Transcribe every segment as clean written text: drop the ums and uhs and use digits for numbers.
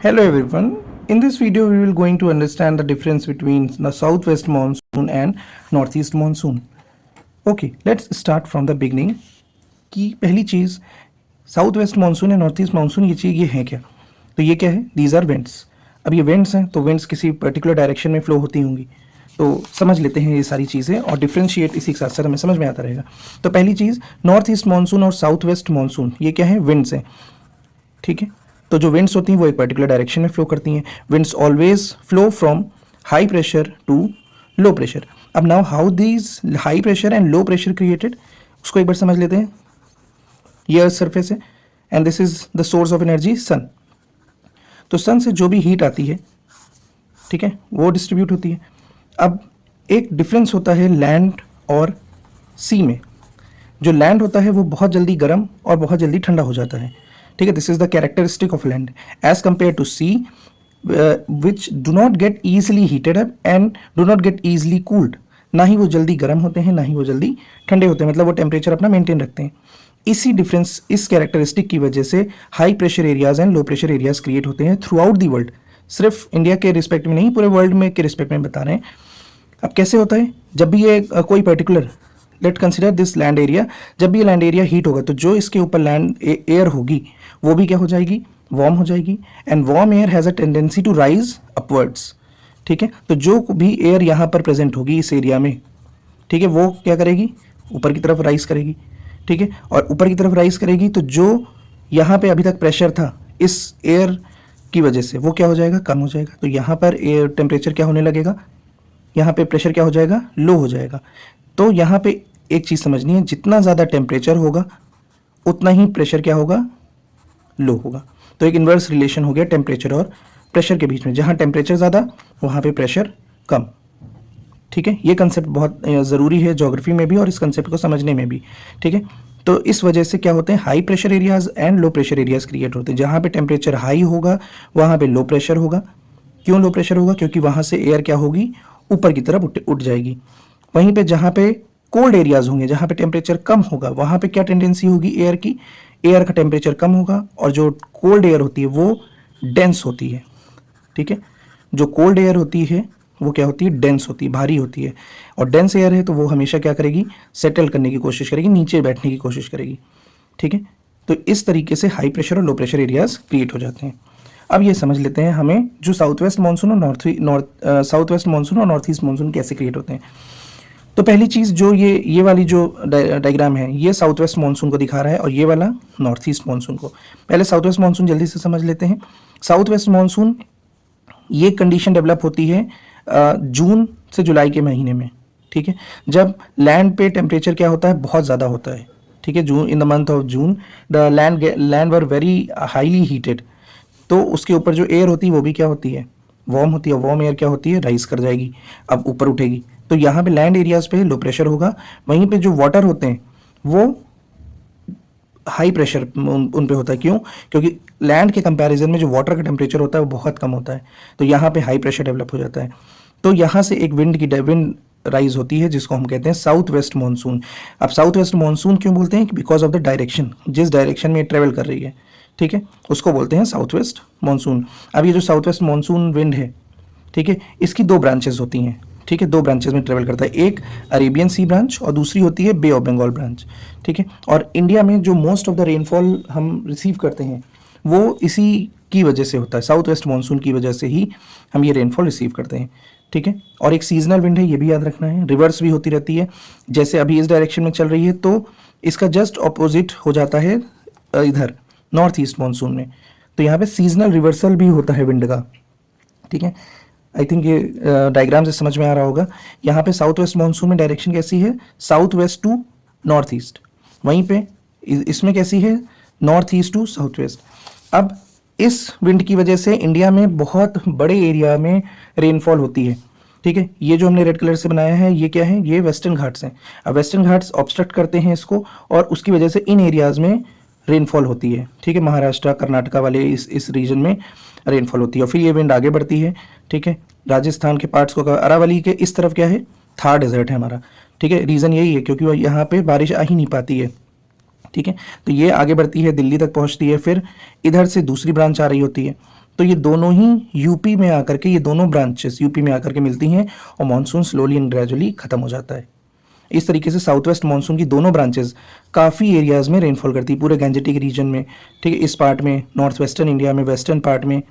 Hello everyone. In this video we will going to understand the difference between the southwest monsoon and northeast monsoon. Okay, let's start from the beginning. कि पहली चीज़ south west monsoon या north east monsoon ये है क्या? तो ये क्या है? These are winds. अब ये विंड्स हैं तो विंड्स किसी पर्टिकुलर डायरेक्शन में फ्लो होती होंगी. तो समझ लेते हैं ये सारी चीज़ें और डिफ्रेंशिएट इसी के साथ साथ हमें समझ में आता रहेगा. तो पहली चीज़ नॉर्थ ईस्ट मानसून और साउथ वेस्ट मानसून ये क्या है? विंड्स हैं. ठीक है. तो जो विंड्स होती हैं वो एक पर्टिकुलर डायरेक्शन में फ्लो करती हैं. Winds always flow from high pressure to low pressure. अब now how these high pressure and low pressure created, उसको एक बार समझ लेते हैं. ये अर्थ सरफेस है and this is the source of energy sun. तो सन से जो भी हीट आती है, ठीक है, वो डिस्ट्रीब्यूट होती है. अब एक डिफरेंस होता है लैंड और सी में. जो लैंड होता है वो बहुत जल्दी गर्म और बहुत जल्दी ठंडा हो जाता है. ठीक है, this is the characteristic of land as compare to sea which do not get easily heated up and do not get easily cooled. ना ही वो जल्दी गर्म होते हैं ना ही वो जल्दी ठंडे होते हैं, मतलब वो टेम्परेचर अपना मेंटेन रखते हैं. इसी डिफरेंस, इस कैरेक्टरिस्टिक की वजह से high pressure areas and low pressure areas create होते हैं थ्रू आउट दी वर्ल्ड. सिर्फ इंडिया के रिस्पेक्ट में नहीं, पूरे वर्ल्ड में के रिस्पेक्ट में बता रहे हैं. अब कैसे होता है? जब भी ये कोई particular, late consider this land area, जब भी ये लैंड एरिया हीट होगा तो जो इसके ऊपर लैंड एयर होगी वो भी क्या हो जाएगी? वार्म हो जाएगी. And warm air has a tendency to rise upwards. ठीक है, तो जो भी एयर यहाँ पर प्रेजेंट होगी इस एरिया में, ठीक है, वो क्या करेगी? ऊपर की तरफ राइज करेगी. ठीक है, और ऊपर की तरफ राइज करेगी तो जो यहाँ पे अभी तक प्रेशर था इस एयर की वजह से वो क्या हो जाएगा? कम हो जाएगा. तो यहाँ पर एयर टेम्परेचर क्या होने लगेगा? यहाँ पे प्रेशर क्या हो जाएगा? लो हो जाएगा. तो यहाँ पे एक चीज़ समझनी है, जितना ज़्यादा टेम्परेचर होगा उतना ही प्रेशर क्या होगा? लो होगा. तो एक इन्वर्स रिलेशन हो गया टेम्परेचर और प्रेशर के बीच में. जहाँ टेम्परेचर ज़्यादा वहाँ पे प्रेशर कम. ठीक है, ये कंसेप्ट बहुत ज़रूरी है ज्योग्राफी में भी और इस कंसेप्ट को समझने में भी. ठीक है, तो इस वजह से क्या होते हैं? High pressure areas and low pressure areas create होते हैं. जहाँ पे टेम्परेचर हाई होगा वहाँ पे लो प्रेशर होगा. क्यों लो प्रेशर होगा? क्योंकि वहाँ से एयर क्या होगी? ऊपर की तरफ उठ जाएगी. वहीं पे जहाँ पे कोल्ड एरियाज होंगे, जहाँ पे टेम्परेचर कम होगा, वहाँ पे क्या टेंडेंसी होगी एयर की? एयर का टेम्परेचर कम होगा और जो कोल्ड एयर होती है वो डेंस होती है. ठीक है, जो कोल्ड एयर होती है वो क्या होती है? डेंस होती है, भारी होती है. और डेंस एयर है तो वो हमेशा क्या करेगी? सेटल करने की कोशिश करेगी, नीचे बैठने की कोशिश करेगी. ठीक है, तो इस तरीके से हाई प्रेशर और लो प्रेशर एरियाज क्रिएट हो जाते हैं. अब ये समझ लेते हैं हमें जो साउथ वेस्ट मानसून और साउथ वेस्ट मानसून और नॉर्थ ईस्ट मानसून कैसे क्रिएट होते हैं. तो पहली चीज़ जो ये वाली जो डायग्राम है ये साउथ वेस्ट मानसून को दिखा रहा है और ये वाला नॉर्थ ईस्ट मानसून को. पहले साउथ वेस्ट मानसून जल्दी से समझ लेते हैं. साउथ वेस्ट मानसून ये कंडीशन डेवलप होती है जून से जुलाई के महीने में. ठीक है, जब लैंड पे टेम्परेचर क्या होता है? बहुत ज़्यादा होता है. ठीक है, June, in the month of June the land were very highly heated. तो उसके ऊपर जो एयर होती है वो भी क्या होती है? वार्म होती है. वार्म एयर क्या होती है? राइज कर जाएगी, अब ऊपर उठेगी. तो यहाँ पे लैंड एरियाज पे लो प्रेशर होगा. वहीं पे जो वाटर होते हैं वो हाई प्रेशर उन पे होता है. क्यों? क्योंकि लैंड के कंपैरिजन में जो वाटर का टेम्परेचर होता है वो बहुत कम होता है. तो यहाँ पे हाई प्रेशर डेवलप हो जाता है. तो यहाँ से एक विंड राइज होती है जिसको हम कहते हैं साउथ वेस्ट मानसून. अब साउथ वेस्ट मानसून क्यों बोलते हैं? बिकॉज ऑफ द डायरेक्शन, जिस डायरेक्शन में ट्रेवल कर रही है. ठीक है, उसको बोलते हैं साउथ वेस्ट मानसून. अब ये जो साउथ वेस्ट मानसून विंड है, ठीक है, इसकी दो ब्रांचेस होती हैं. ठीक है, दो ब्रांचेस में ट्रेवल करता है. एक अरेबियन सी ब्रांच और दूसरी होती है बे ऑफ बंगाल ब्रांच. ठीक है, और इंडिया में जो मोस्ट ऑफ द रेनफॉल हम रिसीव करते हैं वो इसी की वजह से होता है. साउथ वेस्ट मानसून की वजह से ही हम ये रेनफॉल रिसीव करते हैं. ठीक है, और एक सीजनल विंड है, ये भी याद रखना है. रिवर्स भी होती रहती है. जैसे अभी इस डायरेक्शन में चल रही है तो इसका जस्ट ऑपोजिट हो जाता है इधर नॉर्थ ईस्ट मानसून में. तो यहाँ पे सीजनल रिवर्सल भी होता है विंड का. ठीक है, आई थिंक ये डायग्राम से समझ में आ रहा होगा. यहाँ पे साउथ वेस्ट मानसून में डायरेक्शन कैसी है? South west to north east. वहीं पे इसमें कैसी है? North east to south west. अब इस विंड की वजह से इंडिया में बहुत बड़े एरिया में रेनफॉल होती है. ठीक है, ये जो हमने रेड कलर से बनाया है ये क्या है? ये वेस्टर्न घाट्स हैं. अब वेस्टर्न घाट्स ऑब्स्ट्रक्ट करते हैं इसको और उसकी वजह से इन एरियाज में रेनफॉल होती है. ठीक है, महाराष्ट्र कर्नाटका वाले इस रीजन में रेनफॉल होती है. और फिर ये विंड आगे बढ़ती है. ठीक है, राजस्थान के पार्ट्स को, अरावली के इस तरफ क्या है? थार डेजर्ट है हमारा. ठीक है, रीज़न यही है क्योंकि यहाँ पे बारिश आ ही नहीं पाती है. ठीक है, तो ये आगे बढ़ती है, दिल्ली तक पहुँचती है, फिर इधर से दूसरी ब्रांच आ रही होती है. तो ये दोनों ही यूपी में आकर के, ये दोनों ब्रांचेस यूपी में आकर के मिलती हैं और मानसून स्लोली एंड ग्रेजुअली खत्म हो जाता है। इस तरीके से साउथ वेस्ट मानसून की दोनों ब्रांचेस काफ़ी एरियाज़ में रेनफॉल करती है, पूरे गैंजेटिक रीजन में, ठीक है, इस पार्ट में, नॉर्थ वेस्टर्न इंडिया में, वेस्टर्न पार्ट में,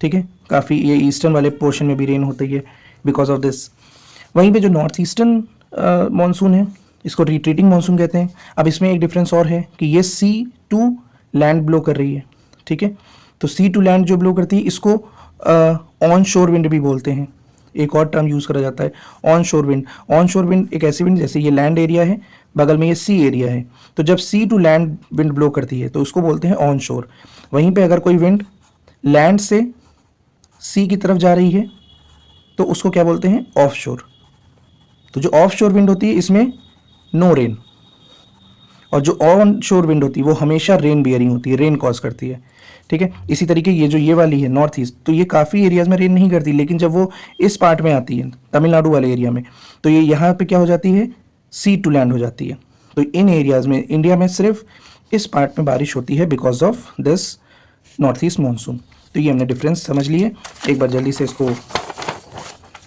ठीक है, काफ़ी ये ईस्टर्न वाले पोर्शन में भी रेन होती है बिकॉज ऑफ दिस। वहीं पे जो नॉर्थ ईस्टर्न मानसून है, इसको रिट्रीटिंग मानसून कहते हैं। अब इसमें एक डिफरेंस और है कि ये सी टू लैंड ब्लो कर रही है, ठीक है, तो सी टू लैंड जो ब्लो करती है इसको ऑन शोर विंड भी बोलते हैं, एक और टर्म यूज़ करा जाता है ऑन शोर विंड। ऑन शोर विंड एक ऐसी विंड, जैसे ये लैंड एरिया है, बगल में ये सी एरिया है, तो जब सी टू लैंड विंड ब्लो करती है तो उसको बोलते हैं ऑन शोर। वहीं पे अगर कोई विंड लैंड से सी की तरफ जा रही है तो उसको क्या बोलते हैं, ऑफ शोर। तो जो ऑफ शोर विंड होती है इसमें नो रेन, और जो ऑन शोर विंड होती है वो हमेशा रेन बियरिंग होती है, रेन कॉज करती है, ठीक है। इसी तरीके ये जो ये वाली है नॉर्थ ईस्ट, तो ये काफ़ी एरियाज़ में रेन नहीं करती, लेकिन जब वो इस पार्ट में आती है तमिलनाडु वाले एरिया में, तो ये यहाँ पे क्या हो जाती है, सी टू लैंड हो जाती है। तो इन एरियाज़ में इंडिया में सिर्फ इस पार्ट में बारिश होती है because of this north east monsoon. तो ये हमने डिफरेंस समझ लिए। एक बार जल्दी से इसको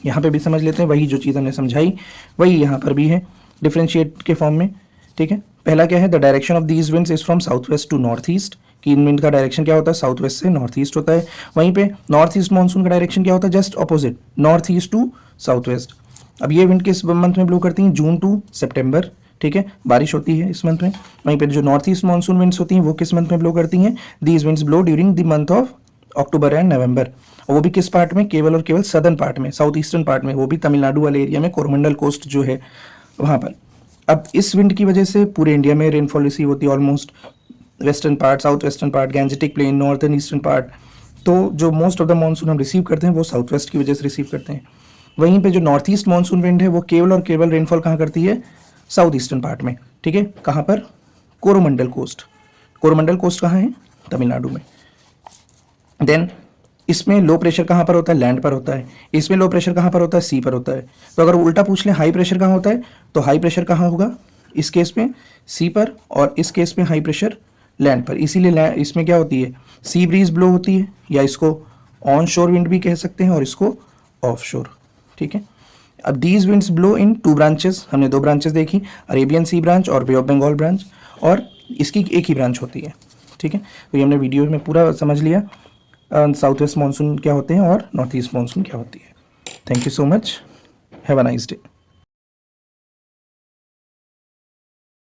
यहाँ पे भी समझ लेते हैं, वही जो चीज़ हमने समझाई वही यहाँ पर भी है डिफ्रेंशिएट के फॉर्म में, ठीक है। पहला क्या है, the direction of these winds is from south west to north east, कि इन विंड का डायरेक्शन क्या होता है, साउथ वेस्ट से नॉर्थ ईस्ट होता है। वहीं पे नॉर्थ ईस्ट मानसून का डायरेक्शन क्या होता है, just opposite, north east to south west. अब ये विंड किस मंथ में ब्लो करती हैं, जून टू सितंबर, ठीक है, बारिश होती है इस मंथ में। वहीं पे जो नॉर्थ ईस्ट मानसून विंड्स होती हैं वो किस मंथ में ब्लो करती हैं, these winds blow during the month of October and November, और वो भी किस पार्ट में, केवल और केवल सदर्न पार्ट में, साउथ ईस्टर्न पार्ट में, वो भी तमिलनाडु वाले एरिया में, कोरोमंडल कोस्ट जो है वहाँ पर। अब इस विंड की वजह से पूरे इंडिया में रेनफॉल रिसीव होती है, almost western part, south western part, gangetic plain, northern eastern part. तो जो मोस्ट ऑफ द मानसून हम रिसीव करते हैं वो साउथ वेस्ट की वजह से रिसीव करते हैं। वहीं पे जो नॉर्थ ईस्ट मानसून विंड है वो केवल और केवल रेनफॉल कहाँ करती है, साउथ ईस्टर्न पार्ट में, ठीक है, कहाँ पर, कोरोमंडल कोस्ट। कोरोमंडल कोस्ट कहाँ है, तमिलनाडु में। देन इसमें लो प्रेशर कहाँ पर होता है, लैंड पर होता है। इसमें लो प्रेशर कहाँ पर होता है, सी पर होता है। तो अगर उल्टा पूछ लें हाई प्रेशर कहाँ होता है, तो हाई प्रेशर कहाँ होगा, इस केस में सी पर, और इस केस में हाई प्रेशर लैंड पर। इसीलिए इसमें क्या होती है, सी ब्रीज ब्लो होती है, या इसको ऑन शोर विंड भी कह सकते हैं और इसको ऑफ शोर, ठीक है। अब these winds blow in two branches, हमने दो ब्रांचेस देखी, अरेबियन सी ब्रांच और बे ऑफ बंगाल ब्रांच, और इसकी एक ही ब्रांच होती है, ठीक है। तो ये हमने वीडियो में पूरा समझ लिया साउथ वेस्ट मानसून क्या होते हैं और नॉर्थ ईस्ट मानसून क्या होती है। Thank you so much, have a nice day.